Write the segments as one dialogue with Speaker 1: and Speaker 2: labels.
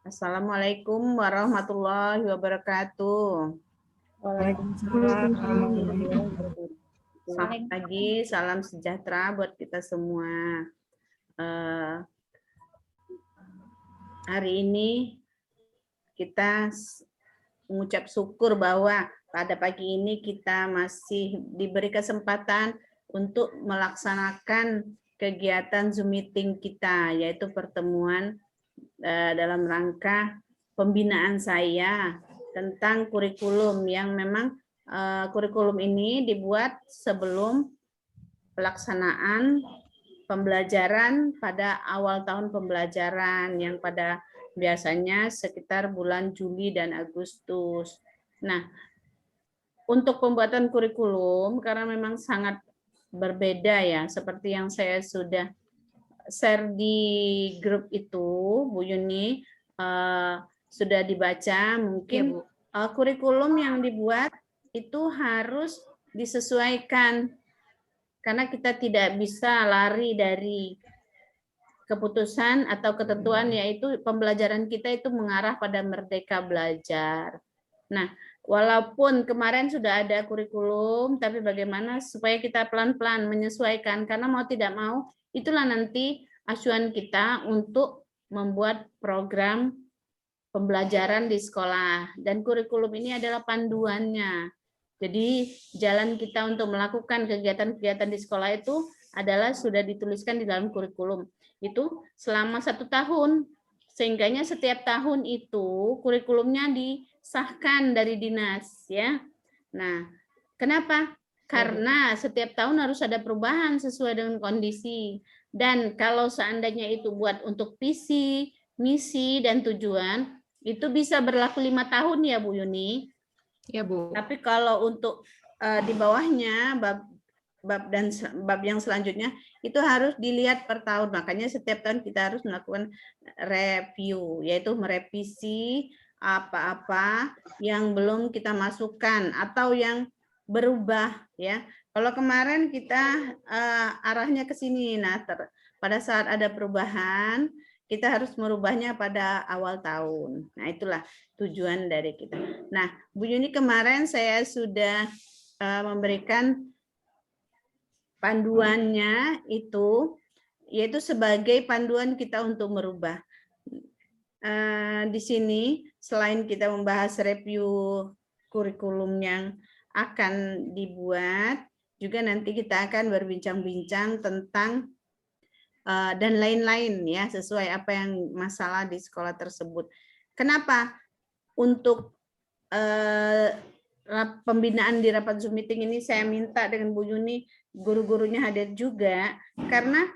Speaker 1: Assalamualaikum warahmatullahi wabarakatuh.
Speaker 2: Waalaikumsalam warahmatullahi wabarakatuh.
Speaker 1: Selamat pagi, salam sejahtera buat kita semua. Hari ini kita mengucap syukur bahwa pada pagi ini kita masih diberi kesempatan untuk melaksanakan kegiatan Zoom meeting kita, yaitu pertemuan dalam rangka pembinaan saya tentang kurikulum yang memang kurikulum ini dibuat sebelum pelaksanaan pembelajaran pada awal tahun pembelajaran yang pada biasanya sekitar bulan Juli dan Agustus. Nah, untuk pembuatan kurikulum karena memang sangat berbeda ya, seperti yang saya sudah share di grup itu, Bu Yuni, sudah dibaca, mungkin ya, kurikulum yang dibuat itu harus disesuaikan karena kita tidak bisa lari dari keputusan atau ketentuan, yaitu pembelajaran kita itu mengarah pada merdeka belajar. Nah, walaupun kemarin sudah ada kurikulum, tapi bagaimana supaya kita pelan-pelan menyesuaikan, karena mau tidak mau, itulah nanti acuan kita untuk membuat program pembelajaran di sekolah. Dan kurikulum ini adalah panduannya. Jadi jalan kita untuk melakukan kegiatan-kegiatan di sekolah itu adalah sudah dituliskan di dalam kurikulum. Itu selama 1 tahun. Sehingganya setiap tahun itu kurikulumnya disahkan dari dinas, ya. Nah, kenapa? Karena setiap tahun harus ada perubahan sesuai dengan kondisi. Dan kalau seandainya itu buat untuk visi, misi, dan tujuan, itu bisa berlaku 5 tahun ya Bu Yuni.
Speaker 2: Ya Bu.
Speaker 1: Tapi kalau untuk di bawahnya bab yang selanjutnya itu harus dilihat per tahun. Makanya setiap tahun kita harus melakukan review, yaitu merevisi apa-apa yang belum kita masukkan atau yang berubah ya. Kalau kemarin kita arahnya ke sini, nah pada saat ada perubahan kita harus merubahnya pada awal tahun. Nah itulah tujuan dari kita. Nah Bu Yuni, kemarin saya sudah memberikan panduannya itu, yaitu sebagai panduan kita untuk merubah. Di sini selain kita membahas review kurikulum yang akan dibuat, juga nanti kita akan berbincang-bincang tentang dan lain-lain ya, sesuai apa yang masalah di sekolah tersebut. Kenapa? Untuk pembinaan di rapat Zoom meeting ini saya minta dengan Bu Yuni guru-gurunya hadir juga, karena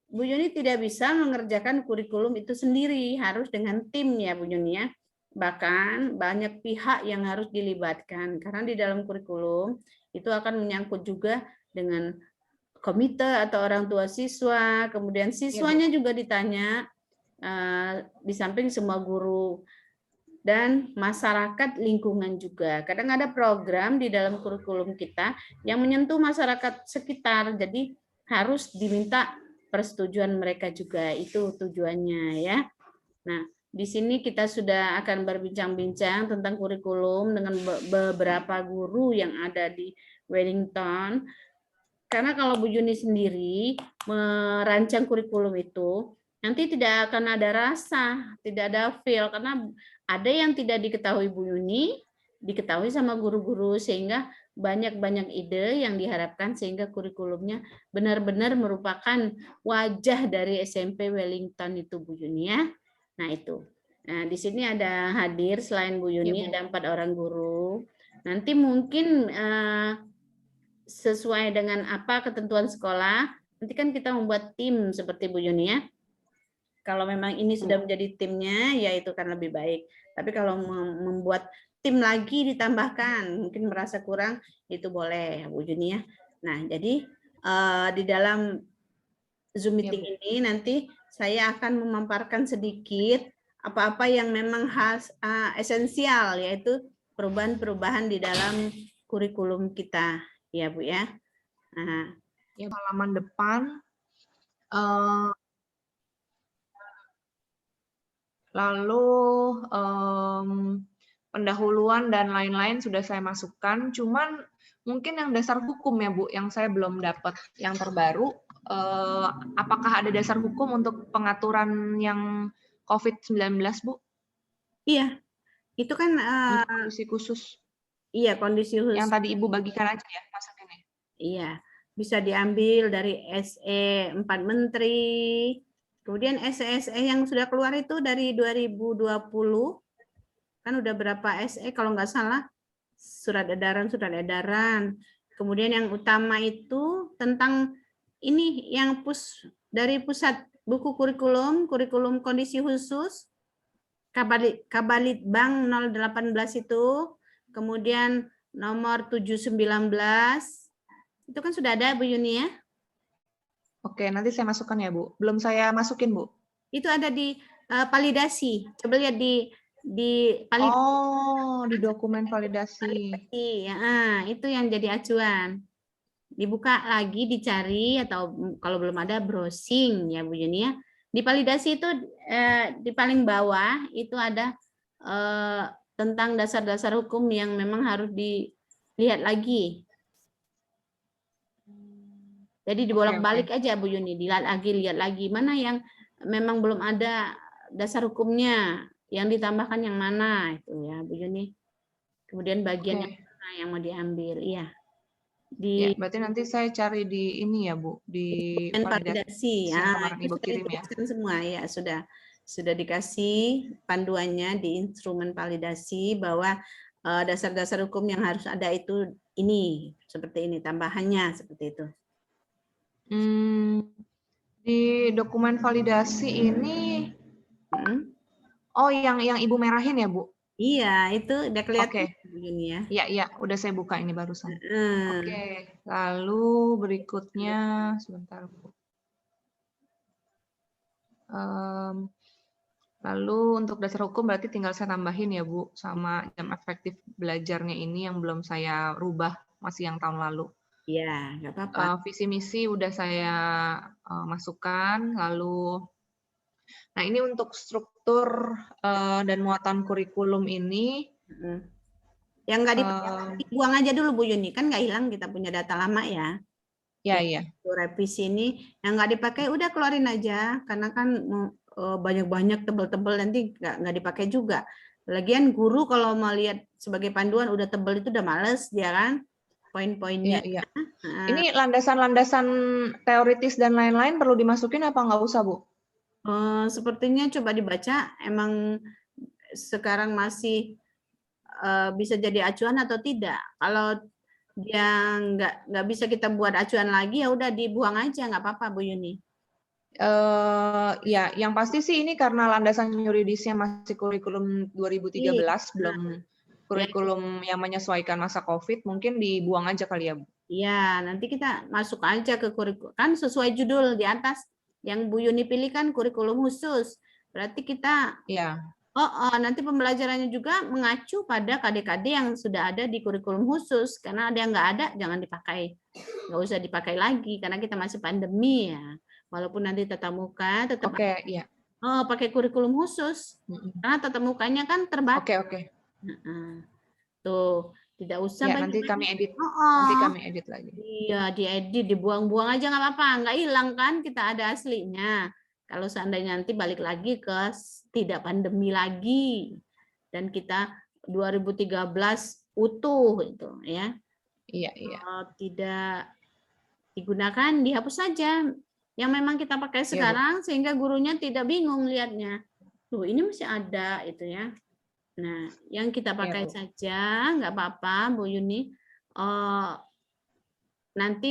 Speaker 1: Bu Yuni tidak bisa mengerjakan kurikulum itu sendiri, harus dengan tim ya Bu Yuni ya. Bahkan banyak pihak yang harus dilibatkan, karena di dalam kurikulum itu akan menyangkut juga dengan komite atau orang tua siswa, kemudian siswanya juga ditanya, di samping semua guru dan masyarakat lingkungan juga. Kadang ada program di dalam kurikulum kita yang menyentuh masyarakat sekitar, jadi harus diminta persetujuan mereka juga, itu tujuannya ya. Nah, di sini kita sudah akan berbincang-bincang tentang kurikulum dengan beberapa guru yang ada di Wellington. Karena kalau Bu Juni sendiri merancang kurikulum itu, nanti tidak akan ada rasa, tidak ada feel, karena ada yang tidak diketahui Bu Yuni, diketahui sama guru-guru, sehingga banyak-banyak ide yang diharapkan sehingga kurikulumnya benar-benar merupakan wajah dari SMP Wellington itu Bu Yuni ya. Nah itu. Nah di sini ada hadir selain Bu Yuni ada 4 orang guru. Nanti mungkin sesuai dengan apa ketentuan sekolah, nanti kan kita membuat tim seperti Bu Yuni ya. Kalau memang ini sudah menjadi timnya, ya itu kan lebih baik. Tapi kalau membuat tim lagi ditambahkan, mungkin merasa kurang, itu boleh Bu Yuni ya. Nah, jadi di dalam Zoom meeting ini nanti saya akan memaparkan sedikit apa-apa yang memang esensial, yaitu perubahan-perubahan di dalam kurikulum kita, ya Bu ya. Nah,
Speaker 2: ya halaman depan Lalu pendahuluan dan lain-lain sudah saya masukkan. Cuman mungkin yang dasar hukum ya Bu, yang saya belum dapat yang terbaru. Apakah ada dasar hukum untuk pengaturan yang COVID-19 Bu?
Speaker 1: Iya, itu kan
Speaker 2: Untuk kondisi khusus.
Speaker 1: iya kondisi khusus.
Speaker 2: Yang tadi Ibu bagikan aja ya masukinnya.
Speaker 1: Iya, bisa diambil dari SE 4 Menteri. Kemudian SE yang sudah keluar itu dari 2020. Kan udah berapa SE kalau nggak salah, surat edaran. Kemudian yang utama itu tentang ini yang dari pusat buku kurikulum kondisi khusus, Kabalitbang 018 itu, kemudian nomor 719, itu kan sudah ada Bu Yuni ya?
Speaker 2: Oke, nanti saya masukkan ya Bu. Belum saya masukin Bu.
Speaker 1: Itu ada di validasi. Coba lihat di validasi.
Speaker 2: Oh, di dokumen validasi.
Speaker 1: Ya, itu yang jadi acuan. Dibuka lagi, dicari, atau kalau belum ada browsing ya Bu Yuni ya. Di validasi itu di paling bawah itu ada tentang dasar-dasar hukum yang memang harus dilihat lagi. Jadi dibolak-balik aja Bu Yuni, lihat lagi mana yang memang belum ada dasar hukumnya, yang ditambahkan yang mana itu ya Bu Yuni. Kemudian bagian yang mana yang mau diambil, iya.
Speaker 2: Ya, berarti nanti saya cari di ini ya Bu, di
Speaker 1: validasi ya.
Speaker 2: Yang kemarin Ibu kirim ya.
Speaker 1: Semua ya sudah dikasih panduannya di instrumen validasi bahwa dasar-dasar hukum yang harus ada itu ini seperti ini, tambahannya seperti itu.
Speaker 2: Di dokumen validasi ini, oh yang Ibu merahin ya Bu?
Speaker 1: Iya, itu udah kelihatan
Speaker 2: begini ya. Iya, udah saya buka ini barusan. Oke, lalu berikutnya sebentar Bu. Lalu untuk dasar hukum berarti tinggal saya tambahin ya Bu, sama jam efektif belajarnya ini yang belum saya rubah, masih yang tahun lalu.
Speaker 1: Iya, nggak apa-apa.
Speaker 2: Visi misi udah saya masukkan, lalu nah ini untuk struktur dan muatan kurikulum ini.
Speaker 1: Yang nggak dipakai, buang aja dulu Bu Yuni, kan nggak hilang kita punya data lama ya.
Speaker 2: Iya.
Speaker 1: Revisi ini yang nggak dipakai udah keluarin aja, karena kan banyak-banyak tebel-tebel nanti nggak dipakai juga. Lagian guru kalau mau lihat sebagai panduan udah tebel itu udah males dia kan, poin-poinnya.
Speaker 2: Iya. Ini landasan-landasan teoritis dan lain-lain perlu dimasukin apa nggak usah Bu?
Speaker 1: Sepertinya coba dibaca, emang sekarang masih bisa jadi acuan atau tidak. Kalau dia nggak bisa kita buat acuan lagi, ya udah dibuang aja, nggak apa-apa Bu Yuni.
Speaker 2: Ya, yang pasti sih ini karena landasan yuridisnya masih kurikulum 2013, belum kurikulum yang menyesuaikan masa COVID, mungkin dibuang aja kali ya Bu?
Speaker 1: Iya, nanti kita masuk aja ke kurikulum, kan sesuai judul di atas yang Bu Yuni pilih kan kurikulum khusus. Berarti kita nanti pembelajarannya juga mengacu pada KD-KD yang sudah ada di kurikulum khusus, karena ada yang nggak ada jangan dipakai, nggak usah dipakai lagi karena kita masih pandemi ya. Walaupun nanti tatap muka tetap pakai kurikulum khusus, karena tatap mukanya kan terbatas. Tuh tidak usah
Speaker 2: nanti kami edit. Nanti kami edit lagi.
Speaker 1: Iya, diedit, dibuang-buang aja nggak apa-apa, nggak hilang kan, kita ada aslinya. Kalau seandainya nanti balik lagi ke tidak pandemi lagi dan kita 2013 utuh itu ya.
Speaker 2: Iya.
Speaker 1: Tidak digunakan, dihapus saja. Yang memang kita pakai sekarang sehingga gurunya tidak bingung lihatnya. Tuh, ini masih ada itu ya. Nah, yang kita pakai saja, nggak apa-apa Bu Yuni. Nanti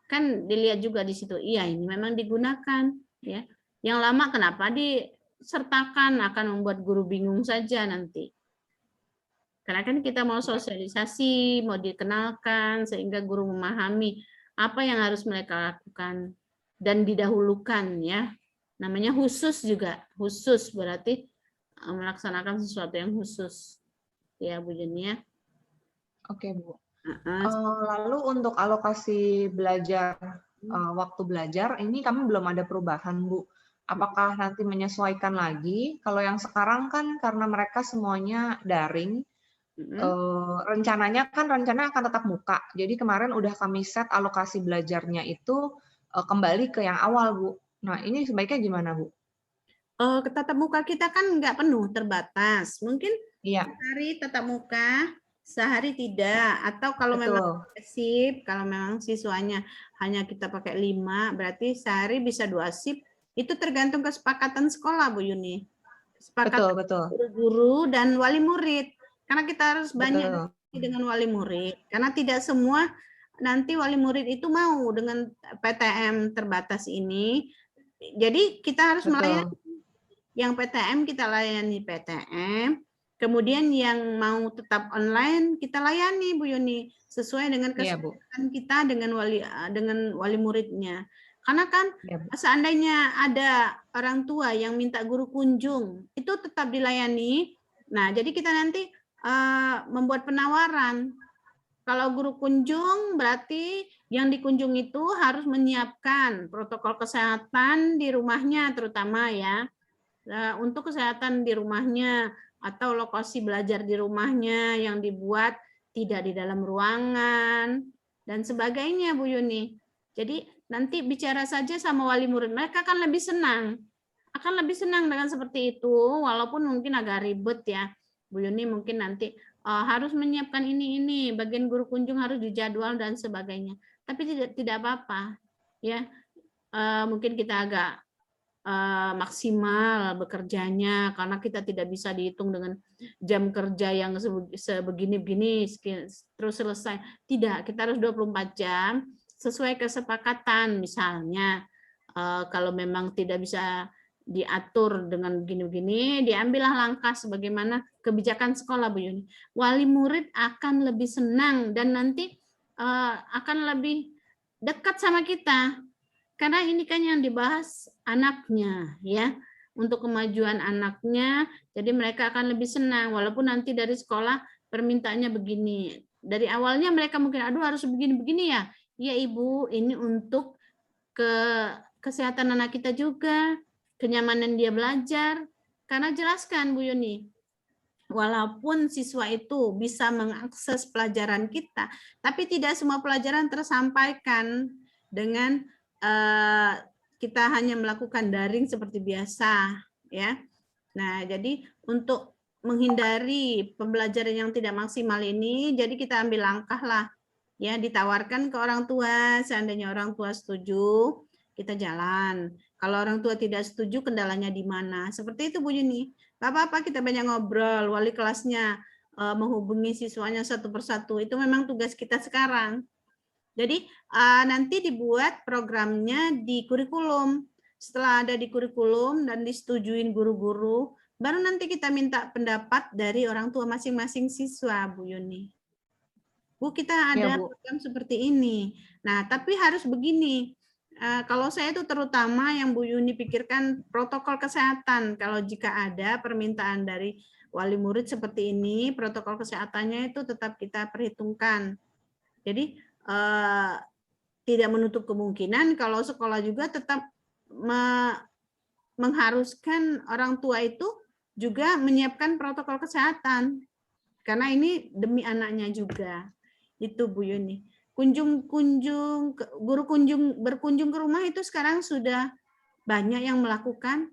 Speaker 1: kan dilihat juga di situ, iya ini memang digunakan ya. Yang lama kenapa disertakan, akan membuat guru bingung saja nanti. Karena kan kita mau sosialisasi, mau dikenalkan sehingga guru memahami apa yang harus mereka lakukan dan didahulukan ya. Namanya khusus juga, khusus berarti melaksanakan sesuatu yang khusus ya Bu Yuni ya.
Speaker 2: Oke Bu. Lalu untuk alokasi belajar, waktu belajar, ini kami belum ada perubahan Bu. Apakah nanti menyesuaikan lagi? Kalau yang sekarang kan karena mereka semuanya daring, rencananya akan tetap muka. Jadi kemarin udah kami set alokasi belajarnya itu kembali ke yang awal, Bu. Nah, ini sebaiknya gimana, Bu?
Speaker 1: Tatap muka kita kan nggak penuh, terbatas. Mungkin
Speaker 2: Iya,
Speaker 1: sehari tatap muka, sehari tidak. Atau kalau memang
Speaker 2: betul.
Speaker 1: sip, kalau memang siswanya hanya kita pakai 5, berarti sehari bisa 2 sip. Itu tergantung kesepakatan sekolah, Bu Yuni.
Speaker 2: Betul,
Speaker 1: Kesepakatan
Speaker 2: betul.
Speaker 1: guru dan wali murid. Karena kita harus banyak
Speaker 2: Betul.
Speaker 1: dengan wali murid. Karena tidak semua nanti wali murid itu mau dengan PTM terbatas ini. Jadi kita harus melayani
Speaker 2: Betul.
Speaker 1: yang PTM kita layani PTM, kemudian yang mau tetap online kita layani Bu Yuni sesuai dengan
Speaker 2: Iya, Bu.
Speaker 1: kesepakatan kita dengan wali muridnya. Karena kan
Speaker 2: Iya, Bu.
Speaker 1: seandainya ada orang tua yang minta guru kunjung, itu tetap dilayani. Nah, jadi kita nanti membuat penawaran. Kalau guru kunjung berarti yang dikunjung itu harus menyiapkan protokol kesehatan di rumahnya terutama ya. Untuk kesehatan di rumahnya atau lokasi belajar di rumahnya yang dibuat tidak di dalam ruangan dan sebagainya Bu Yuni. Jadi nanti bicara saja sama wali murid, mereka akan lebih senang. Akan lebih senang dengan seperti itu walaupun mungkin agak ribet ya. Bu Yuni mungkin nanti harus menyiapkan ini, bagian guru kunjung harus dijadwal dan sebagainya. Tapi tidak apa-apa ya. Mungkin kita agak maksimal bekerjanya karena kita tidak bisa dihitung dengan jam kerja yang sebegini-begini terus selesai. Tidak, kita harus 24 jam sesuai kesepakatan. Misalnya kalau memang tidak bisa diatur dengan begini-begini, diambillah langkah sebagaimana kebijakan sekolah Bu Yuni. Wali murid akan lebih senang dan nanti akan lebih dekat sama kita. Karena ini kan yang dibahas anaknya ya, untuk kemajuan anaknya, jadi mereka akan lebih senang walaupun nanti dari sekolah permintaannya begini. Dari awalnya mereka mungkin aduh harus begini-begini ya. Iya Ibu, ini untuk kesehatan anak kita juga, kenyamanan dia belajar. Karena jelaskan Bu Yuni, walaupun siswa itu bisa mengakses pelajaran kita, tapi tidak semua pelajaran tersampaikan dengan kita hanya melakukan daring seperti biasa, ya. Nah, jadi untuk menghindari pembelajaran yang tidak maksimal ini, jadi kita ambil langkah lah, ya, ditawarkan ke orang tua, seandainya orang tua setuju, kita jalan. Kalau orang tua tidak setuju, kendalanya di mana? Seperti itu Bu Yuni. Gak apa-apa, kita banyak ngobrol, wali kelasnya menghubungi siswanya satu persatu. Itu memang tugas kita sekarang. Jadi nanti dibuat programnya di kurikulum. Setelah ada di kurikulum dan disetujuin guru-guru, baru nanti kita minta pendapat dari orang tua masing-masing siswa, Bu Yuni. Bu, kita ada program seperti ini. Nah, tapi harus begini. Kalau saya itu terutama yang Bu Yuni pikirkan protokol kesehatan. Kalau jika ada permintaan dari wali murid seperti ini, protokol kesehatannya itu tetap kita perhitungkan. Jadi tidak menutup kemungkinan kalau sekolah juga tetap mengharuskan orang tua itu juga menyiapkan protokol kesehatan. Karena ini demi anaknya juga. Itu Bu Yuni. Guru berkunjung ke rumah itu sekarang sudah banyak yang melakukan.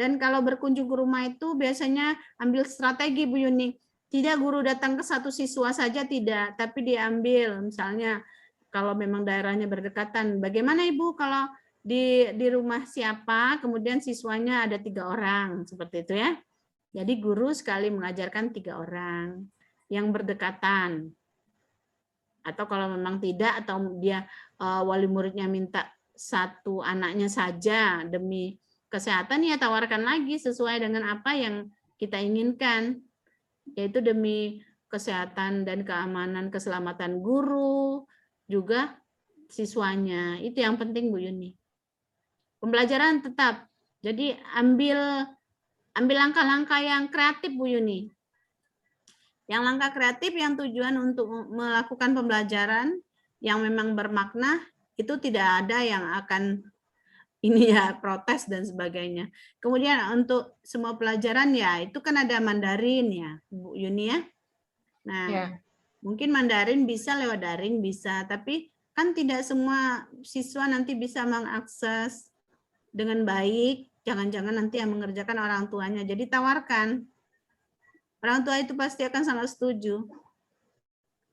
Speaker 1: Dan kalau berkunjung ke rumah itu biasanya ambil strategi Bu Yuni. Tidak guru datang ke satu siswa saja tidak, tapi diambil misalnya kalau memang daerahnya berdekatan. Bagaimana Ibu kalau di rumah siapa, kemudian siswanya ada 3 orang, seperti itu ya. Jadi guru sekali mengajarkan 3 orang yang berdekatan. Atau kalau memang tidak, atau dia wali muridnya minta satu anaknya saja demi kesehatan, ya tawarkan lagi sesuai dengan apa yang kita inginkan, yaitu demi kesehatan dan keamanan, keselamatan guru, juga siswanya. Itu yang penting Bu Yuni. Pembelajaran tetap. Jadi ambil langkah-langkah yang kreatif Bu Yuni. Yang langkah kreatif yang tujuan untuk melakukan pembelajaran yang memang bermakna, itu tidak ada yang akan ini ya, protes dan sebagainya. Kemudian untuk semua pelajaran ya itu kan ada Mandarin ya, Bu Yuni ya. Nah,
Speaker 2: Ya.
Speaker 1: mungkin Mandarin bisa lewat daring bisa, tapi kan tidak semua siswa nanti bisa mengakses dengan baik. Jangan-jangan nanti yang mengerjakan orang tuanya. Jadi tawarkan. Orang tua itu pasti akan sangat setuju.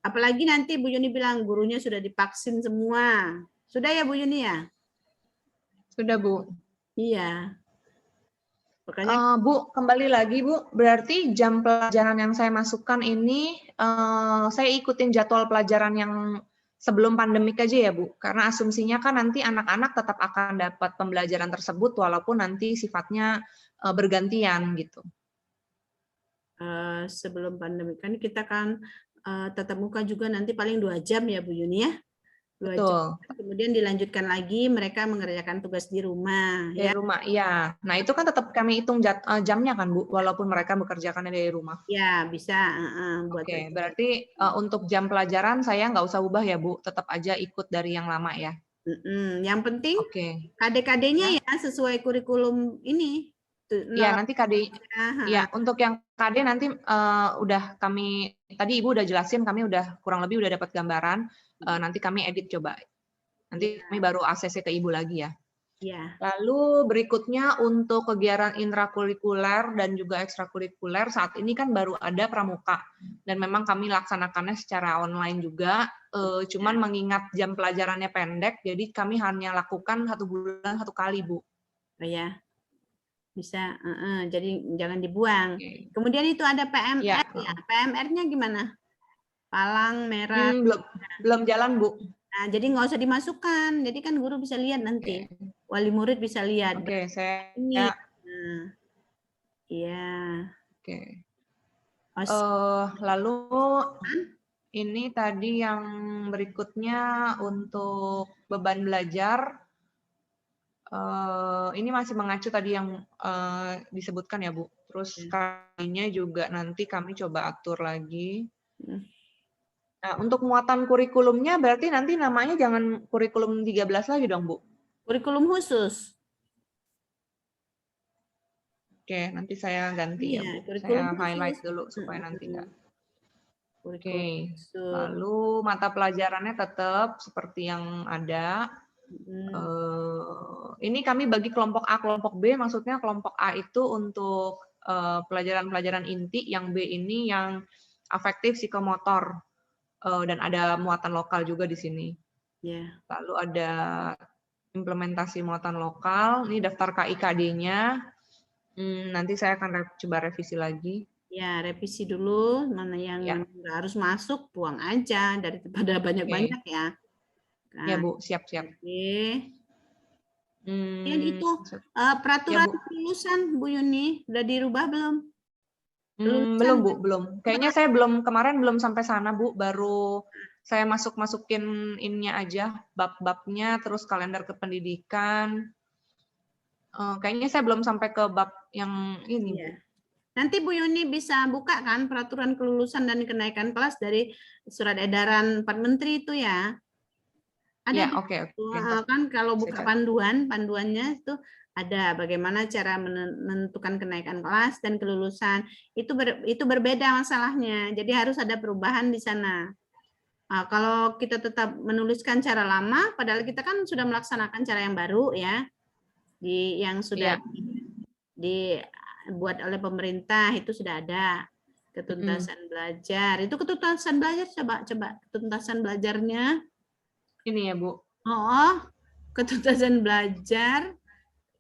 Speaker 1: Apalagi nanti Bu Yuni bilang gurunya sudah divaksin semua. Sudah ya Bu Yuni ya?
Speaker 2: Sudah, Bu.
Speaker 1: Iya. Makanya
Speaker 2: Bu, kembali lagi Bu, berarti jam pelajaran yang saya masukkan ini, saya ikutin jadwal pelajaran yang sebelum pandemik aja ya Bu, karena asumsinya kan nanti anak-anak tetap akan dapat pembelajaran tersebut walaupun nanti sifatnya bergantian gitu.
Speaker 1: sebelum pandemi kan kita kan tatap muka juga nanti paling 2 jam ya Bu Yuni ya. 2 jam.
Speaker 2: Betul.
Speaker 1: Kemudian dilanjutkan lagi mereka mengerjakan tugas di rumah
Speaker 2: Dari
Speaker 1: ya.
Speaker 2: rumah, iya. Nah itu kan tetap kami hitung jamnya kan Bu, walaupun mereka bekerjakannya dari rumah.
Speaker 1: Ya bisa buat
Speaker 2: Oke, berarti untuk jam pelajaran saya nggak usah ubah ya Bu, tetap aja ikut dari yang lama ya.
Speaker 1: Yang penting
Speaker 2: Oke.
Speaker 1: KD-KD-nya ya sesuai kurikulum ini.
Speaker 2: Ya nanti KD, ya untuk yang KD nanti udah kami tadi Ibu udah jelasin, kami udah kurang lebih udah dapat gambaran. Nanti kami edit coba. Nanti kami baru ACC ke Ibu lagi ya.
Speaker 1: Ya.
Speaker 2: Lalu berikutnya untuk kegiatan intrakurikuler dan juga ekstrakurikuler saat ini kan baru ada pramuka dan memang kami laksanakannya secara online juga. Cuman mengingat jam pelajarannya pendek, jadi kami hanya lakukan 1 bulan 1 kali Bu.
Speaker 1: Oh ya. Bisa, jadi jangan dibuang.
Speaker 2: Oke.
Speaker 1: Kemudian itu ada PMR ya. PMR-nya gimana? Palang merah.
Speaker 2: Belum jalan Bu.
Speaker 1: Nah, jadi nggak usah dimasukkan. Jadi kan guru bisa lihat nanti. Wali murid bisa lihat.
Speaker 2: Oke, saya
Speaker 1: ini. Iya.
Speaker 2: Oke. Lalu ini tadi yang berikutnya untuk beban belajar. Ini masih mengacu tadi yang disebutkan ya Bu. Terus kalinya juga nanti kami coba atur lagi. Nah, untuk muatan kurikulumnya berarti nanti namanya jangan kurikulum 13 lagi dong Bu?
Speaker 1: Kurikulum khusus.
Speaker 2: Oke, nanti saya ganti ya Bu. Saya highlight dulu supaya nanti enggak. Oke, lalu mata pelajarannya tetap seperti yang ada. Ini kami bagi kelompok A, kelompok B, maksudnya kelompok A itu untuk pelajaran-pelajaran inti, yang B ini yang afektif psikomotor, dan ada muatan lokal juga di sini. Lalu ada implementasi muatan lokal, ini daftar KIKD-nya, nanti saya akan coba revisi lagi. Ya,
Speaker 1: revisi dulu, mana yang nggak harus masuk, buang aja, daripada banyak-banyak ya.
Speaker 2: Nah, ya Bu, siap-siap.
Speaker 1: Dan itu peraturan kelulusan Bu Yuni udah dirubah belum?
Speaker 2: Belum Bu, belum. Kayaknya saya kemarin belum sampai sana Bu, baru saya masukin ininya aja, bab-babnya, terus kalender kependidikan. Kayaknya saya belum sampai ke bab yang ini Bu.
Speaker 1: Nanti Bu Yuni bisa buka kan peraturan kelulusan dan kenaikan kelas dari surat edaran Pak Menteri itu ya. Ada kan kalau buka panduannya itu ada bagaimana cara menentukan kenaikan kelas dan kelulusan. Itu berbeda masalahnya. Jadi harus ada perubahan di sana. Kalau kita tetap menuliskan cara lama, padahal kita kan sudah melaksanakan cara yang baru ya, yang sudah dibuat oleh pemerintah, itu sudah ada ketuntasan belajar. Itu ketuntasan belajar, coba ketuntasan belajarnya.
Speaker 2: Ini ya Bu.
Speaker 1: Ketuntasan belajar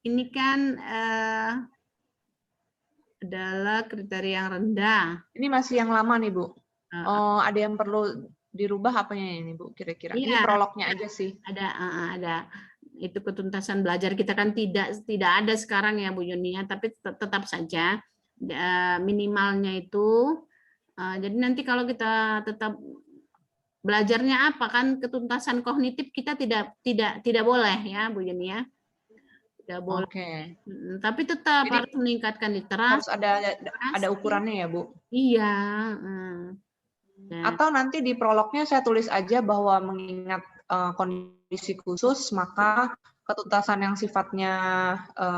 Speaker 1: ini kan adalah kriteria yang rendah.
Speaker 2: Ini masih yang lama nih Bu. Ada yang perlu dirubah apanya ini Bu kira-kira? Ini prolognya aja sih.
Speaker 1: Ada. Itu ketuntasan belajar kita kan tidak ada sekarang ya Bu Yuni, tapi tetap saja minimalnya itu. Jadi nanti kalau kita tetap belajarnya apa kan ketuntasan kognitif kita tidak boleh ya Bu Yuni ya. Tidak boleh. Tapi tetap harus meningkatkan literasi.
Speaker 2: Harus ada ukurannya ya Bu.
Speaker 1: Iya.
Speaker 2: Atau nanti di prolognya saya tulis aja bahwa mengingat kondisi khusus maka ketuntasan yang sifatnya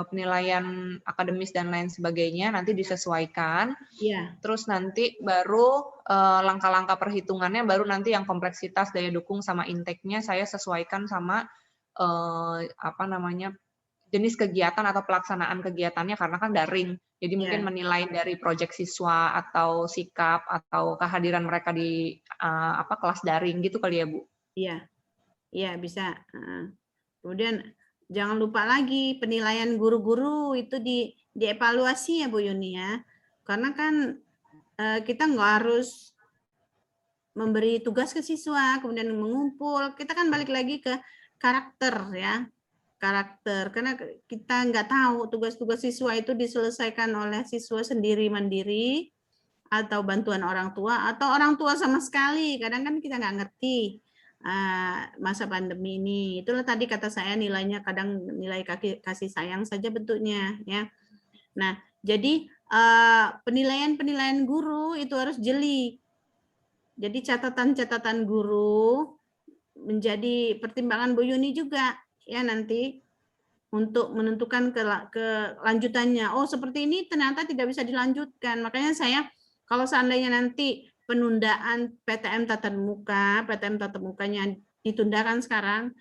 Speaker 2: penilaian akademis dan lain sebagainya nanti disesuaikan.
Speaker 1: Iya.
Speaker 2: Terus nanti baru langkah-langkah perhitungannya baru nanti yang kompleksitas daya dukung sama intake-nya saya sesuaikan sama apa namanya jenis kegiatan atau pelaksanaan kegiatannya karena kan daring. Jadi mungkin menilai dari proyek siswa atau sikap atau kehadiran mereka di apa kelas daring gitu kali ya, Bu.
Speaker 1: Iya. Iya, bisa. Kemudian jangan lupa lagi penilaian guru-guru itu dievaluasi ya Bu Yuni ya. Karena kan kita nggak harus memberi tugas ke siswa, kemudian mengumpul. Kita kan balik lagi ke karakter ya. Karakter. Karena kita nggak tahu tugas-tugas siswa itu diselesaikan oleh siswa sendiri mandiri atau bantuan orang tua atau orang tua sama sekali. Kadang kan kita nggak ngerti masa pandemi ini. Itulah tadi kata saya nilainya kadang nilai kasih sayang saja bentuknya ya. Nah, jadi penilaian guru itu harus jeli. Jadi catatan-catatan guru menjadi pertimbangan Bu Yuni juga ya nanti untuk menentukan kelanjutannya. Oh, seperti ini ternyata tidak bisa dilanjutkan. Makanya saya kalau seandainya nanti penundaan PTM tatap mukanya ditundakan sekarang,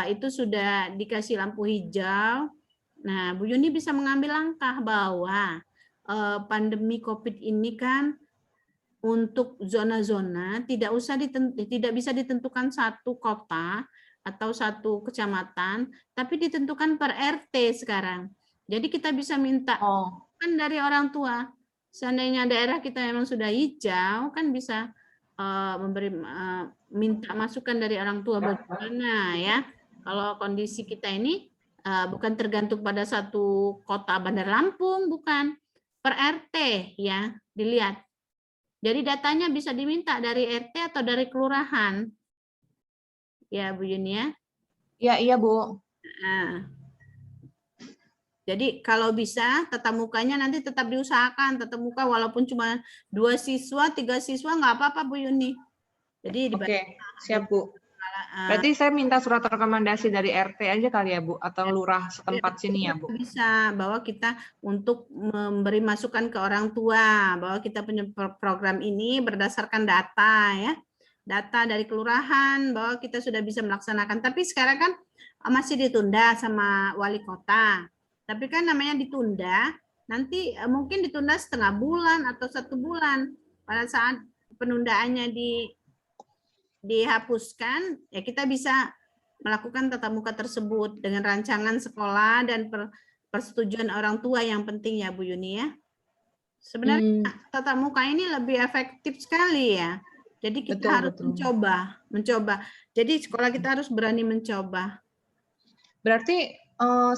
Speaker 1: itu sudah dikasih lampu hijau. Nah, Bu Yuni bisa mengambil langkah bahwa pandemi COVID ini kan untuk zona-zona tidak bisa ditentukan satu kota atau satu kecamatan, tapi ditentukan per RT sekarang. Jadi kita bisa minta kan dari orang tua. Seandainya daerah kita memang sudah hijau, kan bisa minta masukan dari orang tua bagaimana ya. Kalau kondisi kita ini bukan tergantung pada satu kota Bandar Lampung, bukan per RT ya, dilihat. Jadi datanya bisa diminta dari RT atau dari kelurahan. Ya, Bu Yuni ya.
Speaker 2: Iya, Bu.
Speaker 1: Nah, jadi kalau bisa tatap mukanya nanti tetap diusahakan tatap muka walaupun cuma 2 siswa, 3 siswa nggak apa-apa Bu Yuni. Jadi
Speaker 2: Oke, siap Bu. Berarti saya minta surat rekomendasi dari RT aja kali ya Bu atau lurah setempat sini ya Bu.
Speaker 1: Bisa bahwa kita untuk memberi masukan ke orang tua bahwa kita punya program ini berdasarkan data ya. Data dari kelurahan bahwa kita sudah bisa melaksanakan. Tapi sekarang kan masih ditunda sama wali kota. Tapi kan namanya ditunda, nanti mungkin ditunda setengah bulan atau 1 bulan. Pada saat penundaannya dihapuskan, ya kita bisa melakukan tatap muka tersebut dengan rancangan sekolah dan persetujuan orang tua yang penting ya Bu Yuni ya. Sebenarnya tatap muka ini lebih efektif sekali ya. Jadi kita harus mencoba. Jadi sekolah kita harus berani mencoba.
Speaker 2: Berarti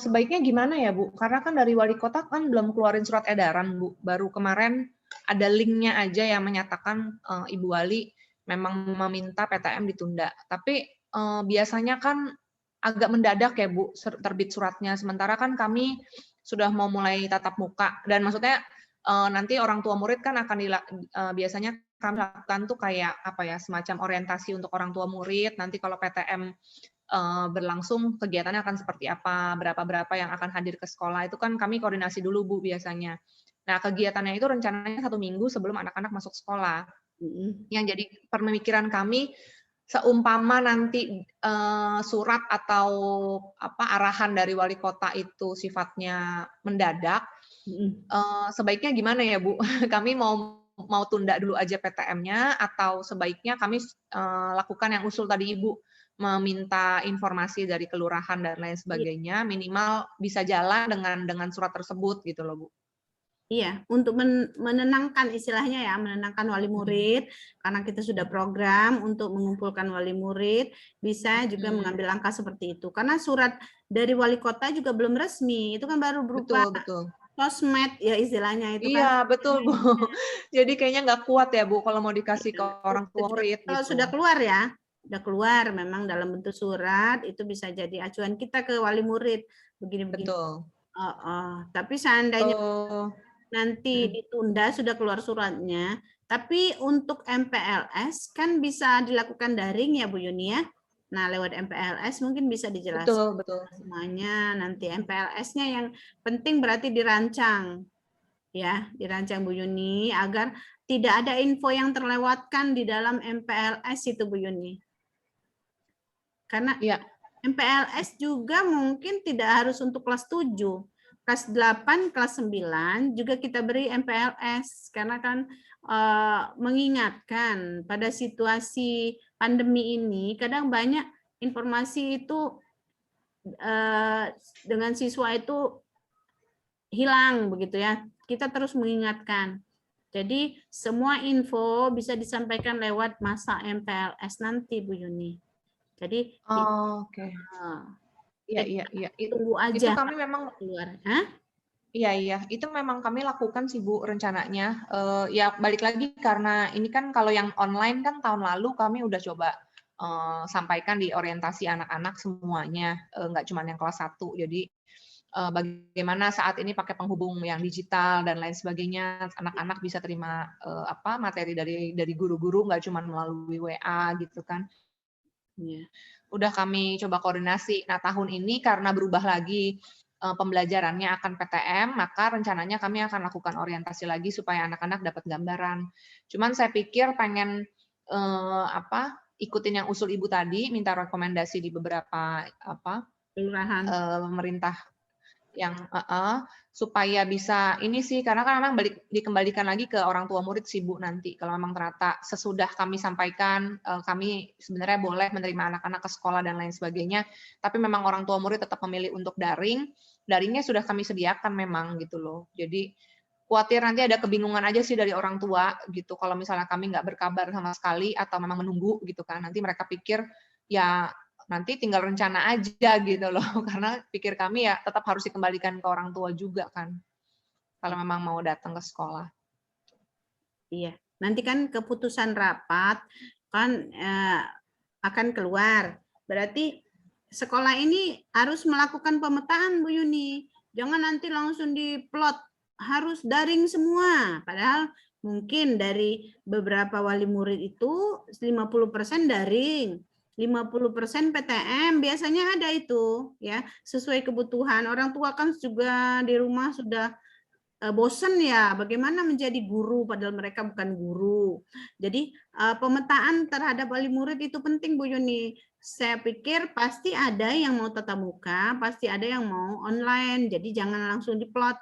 Speaker 2: sebaiknya gimana ya Bu? Karena kan dari wali kota kan belum keluarin surat edaran Bu. Baru kemarin ada linknya aja yang menyatakan Ibu Wali memang meminta PTM ditunda. Tapi biasanya kan agak mendadak ya Bu terbit suratnya. Sementara kan kami sudah mau mulai tatap muka. Dan maksudnya nanti orang tua murid kan akan biasanya kami lakukan tuh kayak apa ya semacam orientasi untuk orang tua murid. Nanti kalau PTM berlangsung kegiatannya akan seperti apa, berapa yang akan hadir ke sekolah, itu kan kami koordinasi dulu Bu biasanya. Nah kegiatannya itu rencananya 1 minggu sebelum anak-anak masuk sekolah. Yang jadi pemikiran kami, seumpama nanti surat atau apa arahan dari wali kota itu sifatnya mendadak, sebaiknya gimana ya Bu? Kami mau tunda dulu aja PTM-nya atau sebaiknya kami lakukan yang usul tadi Ibu, meminta informasi dari kelurahan dan lain sebagainya, minimal bisa jalan dengan surat tersebut gitu loh Bu.
Speaker 1: Iya, untuk menenangkan istilahnya ya, menenangkan wali murid, karena kita sudah program untuk mengumpulkan wali murid, bisa juga mengambil langkah seperti itu. Karena surat dari wali kota juga belum resmi, itu kan baru berupa sosmed ya istilahnya itu kan.
Speaker 2: Iya, betul Bu. Jadi kayaknya nggak kuat ya Bu kalau mau dikasih ke orang tua murid.
Speaker 1: Kalau sudah keluar ya, udah keluar memang dalam bentuk surat, itu bisa jadi acuan kita ke wali murid begini-begini.
Speaker 2: Betul.
Speaker 1: Tapi seandainya nanti ditunda sudah keluar suratnya, tapi untuk MPLS kan bisa dilakukan daring ya Bu Yuni ya? Nah, lewat MPLS mungkin bisa
Speaker 2: Betul,
Speaker 1: dijelaskan
Speaker 2: betul.
Speaker 1: semuanya. Nanti MPLS-nya yang penting berarti dirancang, ya, dirancang Bu Yuni agar tidak ada info yang terlewatkan di dalam MPLS itu Bu Yuni. Karena
Speaker 2: Iya.
Speaker 1: MPLS juga mungkin tidak harus untuk kelas 7. Kelas 8, kelas 9 juga kita beri MPLS karena kan mengingatkan pada situasi pandemi ini kadang banyak informasi itu dengan siswa itu hilang begitu ya. Kita terus mengingatkan. Jadi semua info bisa disampaikan lewat masa MPLS nanti Bu Yuni. Jadi
Speaker 2: Oke. Iya,
Speaker 1: jadi
Speaker 2: iya, iya.
Speaker 1: tunggu
Speaker 2: Itu
Speaker 1: aja
Speaker 2: kami memang
Speaker 1: keluar. Hah?
Speaker 2: Iya, iya, itu memang kami lakukan sih Bu rencananya. Ya balik lagi karena ini kan kalau yang online kan tahun lalu kami udah coba sampaikan di orientasi anak-anak semuanya, nggak cuma yang kelas 1. Jadi bagaimana saat ini pakai penghubung yang digital dan lain sebagainya, anak-anak bisa terima materi dari guru-guru nggak cuma melalui WA gitu kan.
Speaker 1: Ya.
Speaker 2: Udah kami coba koordinasi. Nah, tahun ini karena berubah lagi pembelajarannya akan PTM, maka rencananya kami akan lakukan orientasi lagi supaya anak-anak dapat gambaran. Cuman saya pikir pengen ikutin yang usul Ibu tadi, minta rekomendasi di beberapa
Speaker 1: Kelurahan.
Speaker 2: pemerintah yang supaya bisa ini sih, karena kan memang dikembalikan lagi ke orang tua murid sih Bu nanti. Kalau memang ternyata sesudah kami sampaikan, kami sebenarnya boleh menerima anak-anak ke sekolah dan lain sebagainya, tapi memang orang tua murid tetap memilih untuk daring, daringnya sudah kami sediakan memang gitu loh. Jadi khawatir nanti ada kebingungan aja sih dari orang tua gitu, kalau misalnya kami nggak berkabar sama sekali atau memang menunggu gitu kan, nanti mereka pikir ya nanti tinggal rencana aja gitu loh, karena pikir kami ya tetap harus dikembalikan ke orang tua juga kan, kalau memang mau datang ke sekolah.
Speaker 1: Iya, nanti kan keputusan rapat kan akan keluar. Berarti sekolah ini harus melakukan pemetaan Bu Yuni. Jangan nanti langsung diplot harus daring semua. Padahal mungkin dari beberapa wali murid itu 50% daring. 50% PTM biasanya ada itu ya, sesuai kebutuhan. Orang tua kan juga di rumah sudah bosen ya bagaimana menjadi guru padahal mereka bukan guru. Jadi pemetaan terhadap wali murid itu penting Bu Yuni. Saya pikir pasti ada yang mau tatap muka, pasti ada yang mau online. Jadi jangan langsung diplot.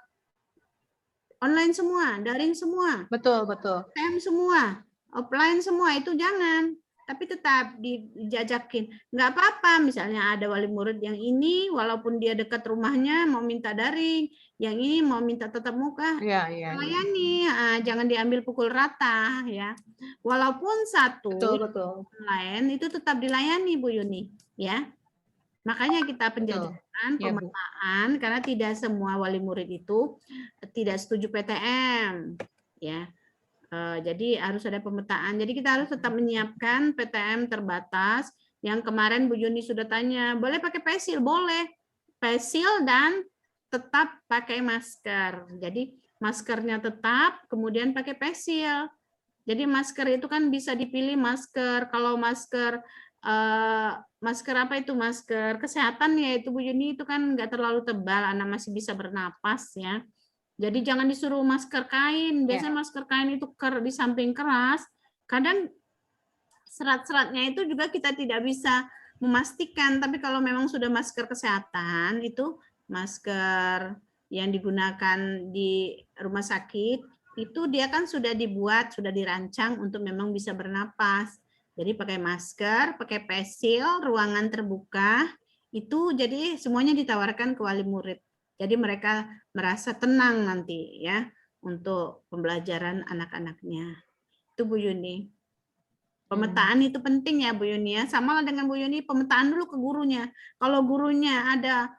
Speaker 1: Online semua, daring semua.
Speaker 2: Betul, betul.
Speaker 1: PTM semua, offline semua itu jangan. Tapi tetap dijajakin. Nggak apa-apa, misalnya ada wali murid yang ini, walaupun dia dekat rumahnya mau minta daring, yang ini mau minta tatap muka, layani, jangan diambil pukul rata ya. Walaupun satu
Speaker 2: Betul.
Speaker 1: online itu tetap dilayani Bu Yuni, ya. Makanya kita penjajakan pemetaan karena tidak semua wali murid itu tidak setuju PTM, ya. Jadi harus ada pemetaan. Jadi kita harus tetap menyiapkan PTM terbatas. Yang kemarin Bu Yuni sudah tanya, boleh pakai pensil? Boleh. Pensil dan tetap pakai masker. Jadi maskernya tetap, kemudian pakai pensil. Jadi masker itu kan bisa dipilih masker. Kalau masker masker apa itu? Masker kesehatan ya itu Bu Yuni itu kan nggak terlalu tebal, anak masih bisa bernapas ya. Jadi jangan disuruh masker kain. Biasanya masker kain itu di samping keras. Kadang serat-seratnya itu juga kita tidak bisa memastikan. Tapi kalau memang sudah masker kesehatan, itu masker yang digunakan di rumah sakit, itu dia kan sudah dibuat, sudah dirancang untuk memang bisa bernapas. Jadi pakai masker, pakai pensil, ruangan terbuka, itu jadi semuanya ditawarkan ke wali murid. Jadi mereka merasa tenang nanti ya untuk pembelajaran anak-anaknya. Itu Bu Yuni. Pemetaan itu penting ya Bu Yuni ya. Sama dengan Bu Yuni, pemetaan dulu ke gurunya. Kalau gurunya ada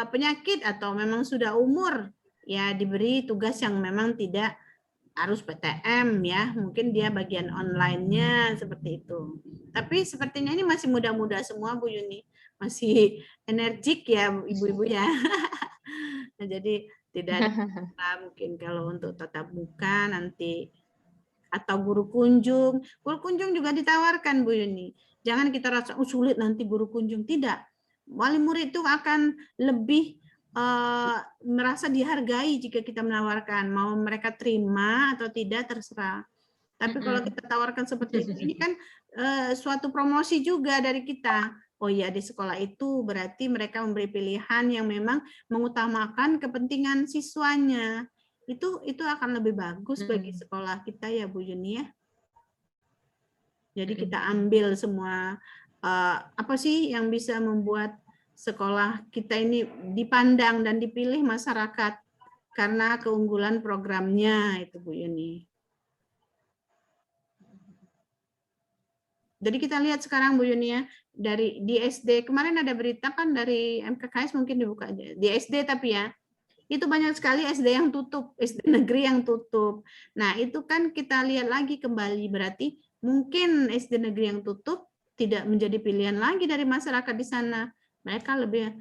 Speaker 1: penyakit atau memang sudah umur, ya diberi tugas yang memang tidak harus PTM ya. Mungkin dia bagian online-nya seperti itu. Tapi sepertinya ini masih muda-muda semua Bu Yuni. Masih energik ya ibu-ibu ya. Jadi tidak ada mungkin kalau untuk tatap muka nanti atau guru kunjung juga ditawarkan Bu Yuni. Jangan kita rasa sulit nanti guru kunjung, tidak. Wali murid itu akan lebih merasa dihargai jika kita menawarkan, mau mereka terima atau tidak terserah. Tapi kalau kita tawarkan seperti itu, ini kan suatu promosi juga dari kita. Oh iya, di sekolah itu berarti mereka memberi pilihan yang memang mengutamakan kepentingan siswanya. Itu akan lebih bagus bagi sekolah kita ya Bu Yuni ya. Jadi kita ambil semua apa sih yang bisa membuat sekolah kita ini dipandang dan dipilih masyarakat karena keunggulan programnya itu Bu Yuni. Jadi kita lihat sekarang Bu Yuni ya, di SD kemarin ada berita kan dari MKKS, mungkin dibuka aja di SD, tapi ya itu banyak sekali SD yang tutup, SD negeri yang tutup. Nah itu kan kita lihat lagi kembali, berarti mungkin SD negeri yang tutup tidak menjadi pilihan lagi dari masyarakat di sana. Mereka lebih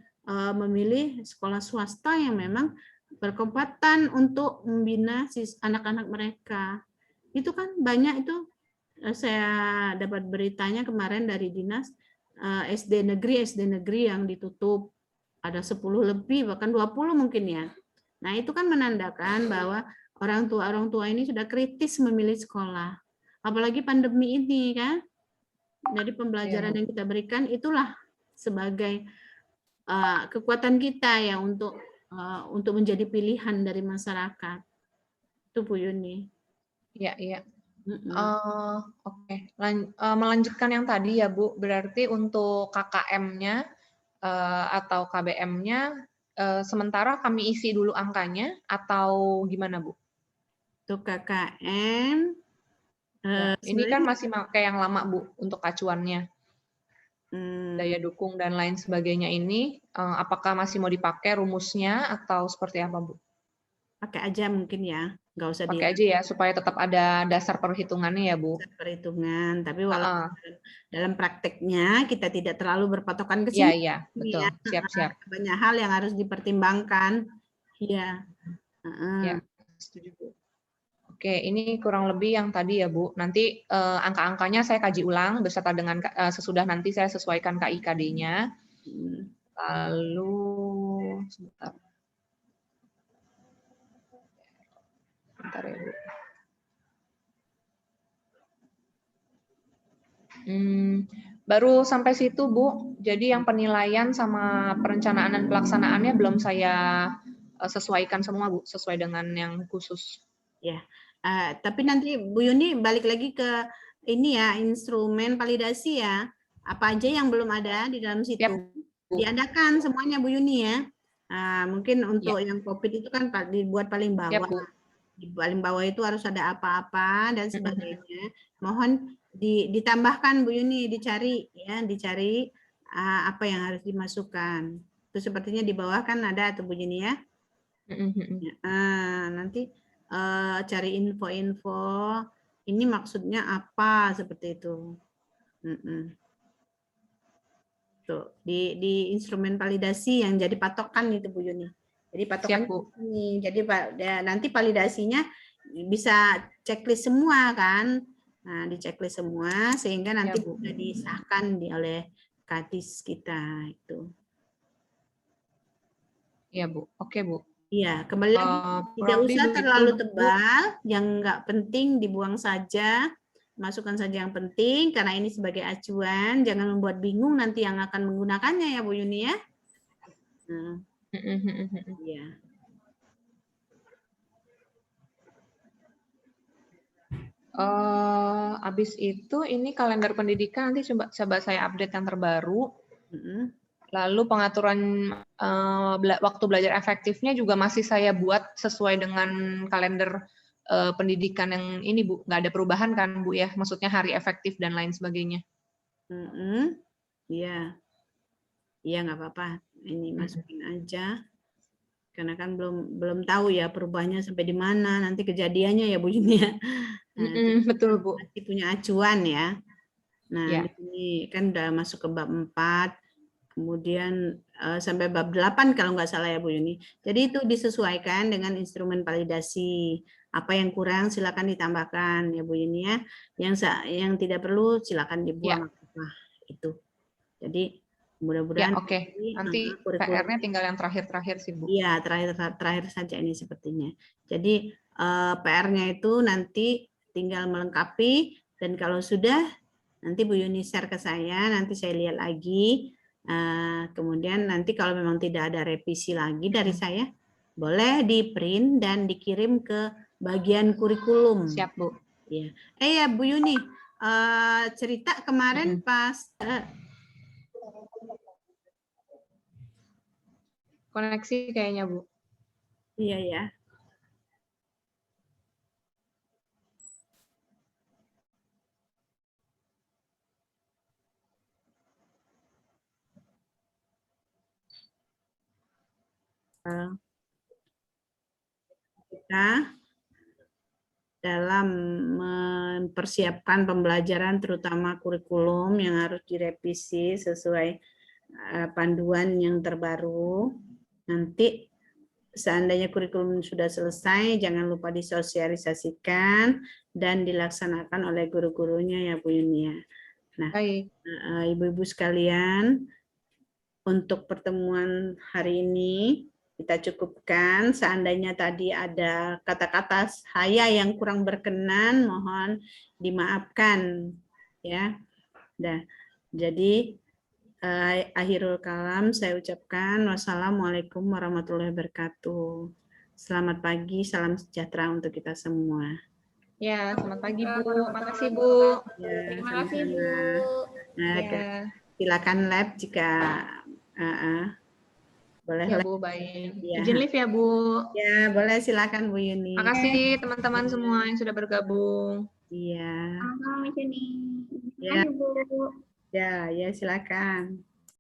Speaker 1: memilih sekolah swasta yang memang berkompeten untuk membina anak-anak mereka. Itu kan banyak itu. Saya dapat beritanya kemarin dari dinas SD negeri yang ditutup. Ada 10 lebih, bahkan 20 mungkin ya. Nah, itu kan menandakan bahwa orang tua ini sudah kritis memilih sekolah. Apalagi pandemi ini kan. Jadi pembelajaran yang kita berikan itulah sebagai kekuatan kita ya untuk menjadi pilihan dari masyarakat. Itu Bu Yuni.
Speaker 2: Iya, iya. Oke. Melanjutkan yang tadi ya Bu, berarti untuk KKM-nya atau KBM-nya sementara kami isi dulu angkanya atau gimana Bu?
Speaker 1: Untuk KKM
Speaker 2: ini kan masih pakai yang lama Bu untuk acuannya. Daya dukung dan lain sebagainya ini apakah masih mau dipakai rumusnya atau seperti apa Bu?
Speaker 1: Pakai aja mungkin ya, nggak usah
Speaker 2: pakai aja ya supaya tetap ada dasar perhitungannya ya Bu.
Speaker 1: Perhitungan, tapi walaupun dalam prakteknya kita tidak terlalu berpatokan ke
Speaker 2: Iya,
Speaker 1: sini.
Speaker 2: iya, betul. Siap-siap.
Speaker 1: Banyak hal yang harus dipertimbangkan. Iya.
Speaker 2: Ya, setuju Bu. Oke, ini kurang lebih yang tadi ya Bu. Nanti angka-angkanya saya kaji ulang beserta dengan sesudah nanti saya sesuaikan KIKD-nya. Lalu sebentar. Bentar ya Bu. Baru sampai situ Bu. Jadi yang penilaian sama perencanaan dan pelaksanaannya belum saya sesuaikan semua Bu, sesuai dengan yang khusus.
Speaker 1: Ya. Tapi nanti Bu Yuni balik lagi ke ini ya, instrumen validasi ya. Apa aja yang belum ada di dalam situ? Yep. Diadakan semuanya Bu Yuni ya. Mungkin untuk yang COVID itu kan dibuat paling bawah. Di paling bawah itu harus ada apa-apa dan sebagainya. Mohon ditambahkan Bu Yuni, dicari apa yang harus dimasukkan. Itu sepertinya di bawah kan ada tuh Bu Yuni ya. Nanti cari info-info ini maksudnya apa seperti itu. Tuh di instrumen validasi yang jadi patokan itu Bu Yuni. Jadi patokan ini. Jadi nanti validasinya bisa checklist semua kan. Nah, di checklist semua sehingga nanti sudah disahkan oleh Kadis kita itu.
Speaker 2: Iya Bu. Oke Bu.
Speaker 1: Iya, kembali lagi tidak usah terlalu tebal, yang nggak penting dibuang saja, masukkan saja yang penting karena ini sebagai acuan, jangan membuat bingung nanti yang akan menggunakannya ya Bu Yuni ya. Iya.
Speaker 2: Habis itu ini kalender pendidikan nanti coba saya update yang terbaru. Lalu pengaturan waktu belajar efektifnya juga masih saya buat sesuai dengan kalender pendidikan yang ini Bu. Nggak ada perubahan kan Bu ya? Maksudnya hari efektif dan lain sebagainya.
Speaker 1: Iya. Iya nggak apa-apa. Ini masukin aja. Karena kan belum tahu ya perubahannya sampai di mana. Nanti kejadiannya ya Bu Yuni ya.
Speaker 2: Betul Bu.
Speaker 1: Masih punya acuan ya. Nah di sini kan udah masuk ke bab 4. Kemudian sampai bab 8 kalau nggak salah ya Bu Yuni. Jadi itu disesuaikan dengan instrumen validasi. Apa yang kurang silakan ditambahkan ya Bu Yuni ya. Yang tidak perlu silakan dibuang. Itu. Jadi
Speaker 2: Ya,
Speaker 1: mudah-mudahan
Speaker 2: oke. Nanti
Speaker 1: kurikulum
Speaker 2: PR-nya tinggal yang terakhir-terakhir sih, Bu.
Speaker 1: iya terakhir saja ini sepertinya. Jadi PR-nya itu nanti tinggal melengkapi, dan kalau sudah nanti Bu Yuni share ke saya, nanti saya lihat lagi. Kemudian nanti kalau memang tidak ada revisi lagi dari saya, boleh di print dan dikirim ke bagian kurikulum.
Speaker 2: Siap, Bu.
Speaker 1: Ya. Ya Bu Yuni, cerita kemarin pas
Speaker 2: Koneksi kayaknya, Bu.
Speaker 1: iya ya. Kita dalam mempersiapkan pembelajaran terutama kurikulum yang harus direvisi sesuai panduan yang terbaru. Nanti seandainya kurikulum sudah selesai, jangan lupa disosialisasikan dan dilaksanakan oleh guru-gurunya ya Bu Yuni ya. Nah, ibu-ibu sekalian, untuk pertemuan hari ini kita cukupkan. Seandainya tadi ada kata-kata saya yang kurang berkenan, mohon dimaafkan ya. Nah, jadi akhirul kalam saya ucapkan wassalamualaikum warahmatullahi wabarakatuh. Selamat pagi, salam sejahtera untuk kita semua.
Speaker 2: Ya, selamat pagi Bu. Makasih Bu.
Speaker 1: Ya,
Speaker 3: Terima kasih Bu.
Speaker 1: Nah,
Speaker 2: Ya.
Speaker 1: silakan lab jika boleh.
Speaker 2: Ya Bu, baik.
Speaker 1: Ya.
Speaker 2: Izin live ya Bu.
Speaker 1: Ya, boleh silakan Bu Yuni.
Speaker 2: Makasih teman-teman semua yang sudah bergabung.
Speaker 1: Iya.
Speaker 3: Sama-sama Miss Yuni.
Speaker 1: Ya.
Speaker 3: Terima kasih Bu.
Speaker 1: Ya, silakan.